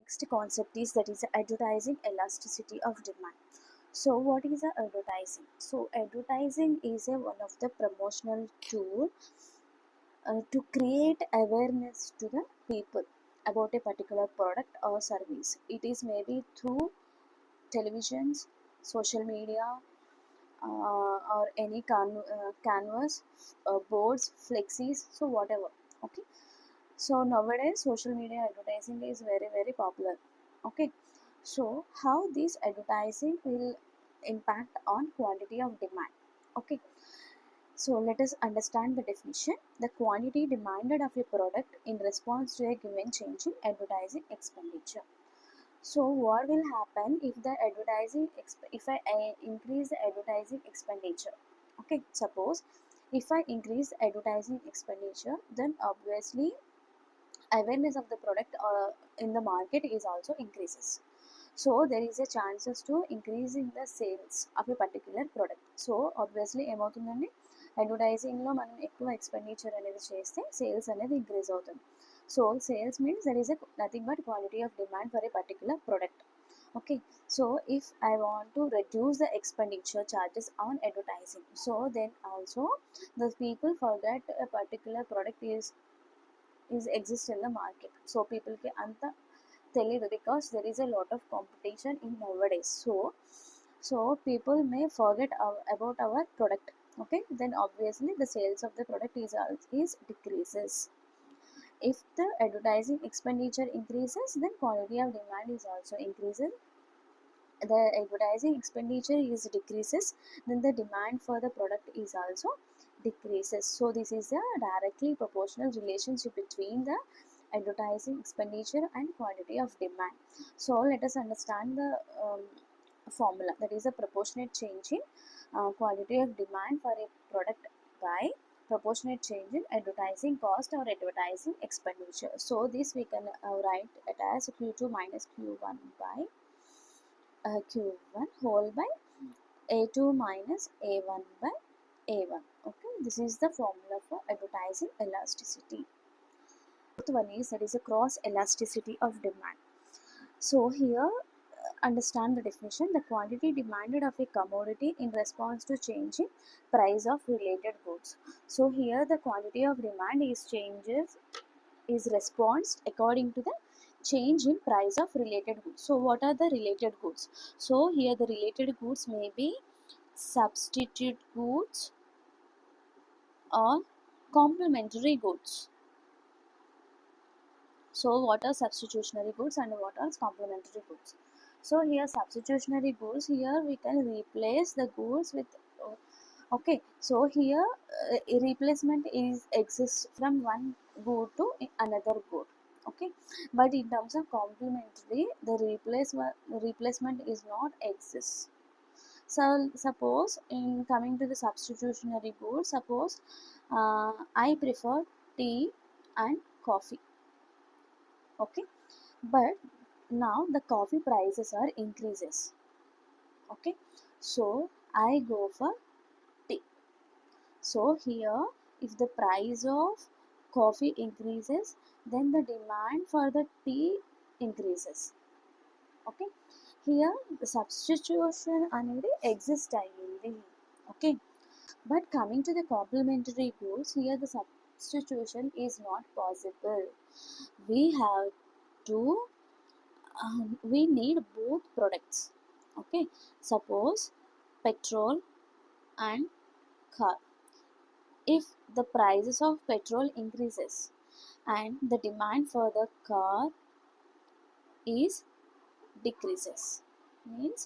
next concept is that is advertising elasticity of demand. So what is a advertising? So advertising is one of the promotional tool to create awareness to the people about a particular product or service. It is maybe through televisions, social media, or any canvas, boards, flexis, so whatever. Okay. So nowadays social media advertising is very popular. Okay. So how this advertising will impact on quantity of demand. Okay. So let us understand the definition. The quantity demanded of a product in response to a given change in advertising expenditure. So what will happen if the if I increase the advertising expenditure? Okay, suppose if I increase the advertising expenditure, then obviously awareness of the product in the market is also increases. So there is a chances to increasing the sales of a particular product. So obviously ఏమవుతుందండి, అడ్వర్టైజింగ్లో మనం ఎక్కువ expenditure అనేది చేస్తే sales అనేది increase అవుతుంది. So sales means that is nothing but quality of demand for a particular product. Okay, so if I want to reduce the expenditure charges on advertising, so then also the people forget a particular product is exists in the market. So people ki anta తెలియదు because there is a lot of competition in nowadays. So people may forget about our product. Okay, then obviously the sales of the product is decreases. If the advertising expenditure increases, then quality of demand is also increases. The advertising expenditure is decreases, then the demand for the product is also decreases. So this is a directly proportional relationship between the advertising expenditure and quantity of demand. So let us understand the formula, that is a proportionate change in quantity of demand for a product by proportionate change in advertising cost or advertising expenditure. So this we can write it as Q2 minus Q1 by Q1 whole by A2 minus A1 by A1. Okay, this is the formula for advertising elasticity. One is that is a cross elasticity of demand. So here understand the definition. The quantity demanded of a commodity in response to change in price of related goods. So here the quantity of demand is response according to the change in price of related goods. So what are the related goods? So here the related goods may be substitute goods or complementary goods. So what are substitutionary goods and what are complementary goods? So here substitutionary goods, here we can replace the goods with okay. So here replacement exists from one good to another good. Okay, but in terms of complementary, the replacement is not exist. So suppose in coming to the substitutionary goods, suppose I prefer tea and coffee. Okay, but now the coffee prices are increases. Okay, so I go for tea. So here if the price of coffee increases, then the demand for the tea increases. Okay, here the substitution అనేది exist అయ్యింది. Okay, but coming to the complementary goods, here the substitution is not possible. We have to we need both products. Okay, suppose petrol and car. If the prices of petrol increases and the demand for the car is decreases, means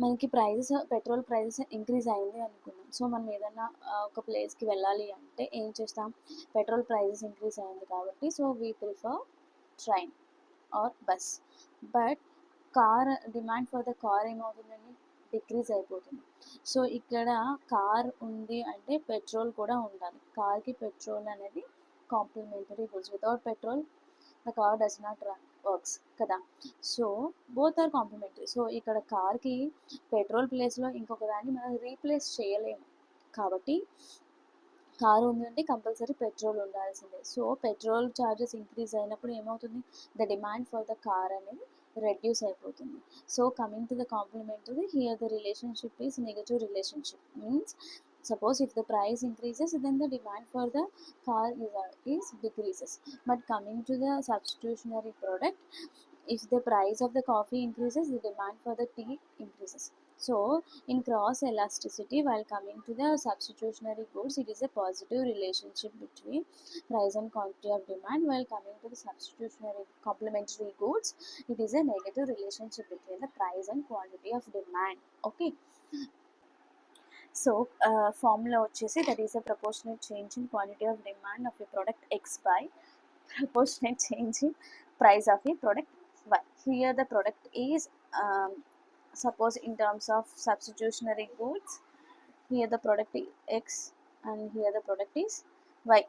మనకి prices petrol prices increase అయింది అనుకుందాం. So మనం ఏదైనా ఒక ప్లేస్కి వెళ్ళాలి అంటే ఏం చేస్తాం, పెట్రోల్ ప్రైజెస్ ఇంక్రీజ్ అయింది కాబట్టి so we prefer train or bus. But car demand for the car ఏమవుతుందండి, డిక్రీజ్ అయిపోతుంది. సో ఇక్కడ కార్ ఉంది అంటే పెట్రోల్ కూడా ఉండాలి. కార్కి పెట్రోల్ అనేది complementary goods. Without petrol the car does not works కదా. So both are complementary. So ఇక్కడ కార్కి పెట్రోల్ ప్లేస్లో ఇంకొక దాన్ని మనం రీప్లేస్ చేయలేము కాబట్టి కారు ఉంది అంటే కంపల్సరీ పెట్రోల్ ఉండాల్సిందే. సో పెట్రోల్ ఛార్జెస్ ఇంక్రీజ్ అయినప్పుడు ఏమవుతుంది, the demand for the car అనేది రెడ్యూస్ అయిపోతుంది. So coming to the complementary, here the relationship is negative relationship. Means suppose if the price increases, then the demand for the car is decreases. But coming to the substitutionary product, if the price of the coffee increases, the demand for the tea increases. So in cross elasticity, while coming to the substitutionary goods, it is a positive relationship between price and quantity of demand. While coming to the substitutionary complementary goods, it is a negative relationship between the price and quantity of demand. Okay. So formula వచ్చేసి, that is a proportionate change in quantity of demand of a product X by proportionate change in price of a product Y. Here the product is, suppose in terms of substitutionary goods, here the product is X and here the product is Y.